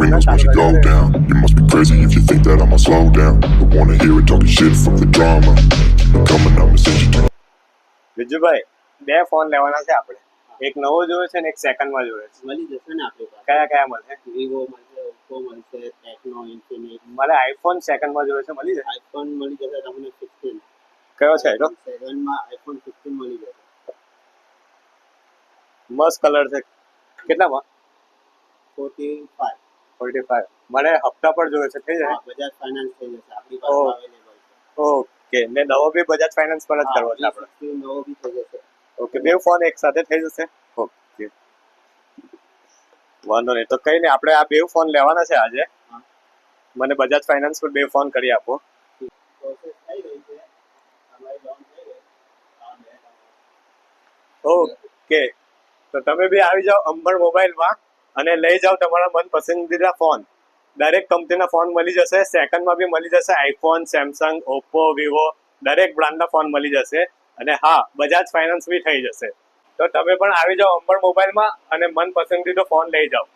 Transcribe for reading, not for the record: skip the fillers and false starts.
rings once you go down. You must be crazy if you think that I'ma slow down. Don't wanna hear it talking shit from the drama. Keep it coming, I'ma send you to વિજુભાઈ બે phone લેવાના છે આપણે. એક નવો જોયો છે ને એક સેકન્ડમાં જોયો છે. મળી જશે ને આપણી પાસે. કયા કયા મળશે? વિવો મળશે, ઓપ્પો મળશે, ટેકનો, ઇન્ફિનિક્સ. મારે આઈફોન સેકન્ડમાં જોયો છે, મળી જશે? આઈફોન મળી જશે તમને 15. કયો છે એનો? 7 માં આઈફોન 15 મળી જશે. મસ્ત કલર છે. કેટલામાં? 45. 45. મારે હપ્તા પર જોયો છે, થઈ જાય? બજાજ ફાઇનાન્સ થઈ જશે આપણી પાસે અવેલેબલ છે. ઓકે, ને નવો બી બજાજ ફાઇનાન્સ પર જ કરવો છે આપણે. નવો બી થઈ જશે. ઓકે, બે ફોન એક સાથે થઈ જશે. ઓકે, વાંધો નહીં. તો કઈ નહીં, આપણે આ બે ફોન લેવાના છે આજે. મને બજાજ ફાઇનાન્સ પર બે ફોન કરી આપો. પ્રોસેસ થઈ ગઈ છે, તમારી લોન થઈ ગઈ. ઓકે, તો તમે બી આવી જાઓ અંબર મોબાઈલમાં અને લઈ જાઓ તમારા મનપસંદીદા ફોન. દરેક કંપનીના ફોન મળી જશે. સેકન્ડમાં બી મળી જશે. આઈફોન, સેમસંગ, ઓપ્પો, વિવો દરેક બ્રાન્ડના ફોન મળી જશે. અને હા, બજાજ ફાઇનાન્સ બી થઈ જશે. તો તમે પણ આવી જાઓ અંબર મોબાઈલમાં અને મનપસંદીદો ફોન લઈ જાઓ.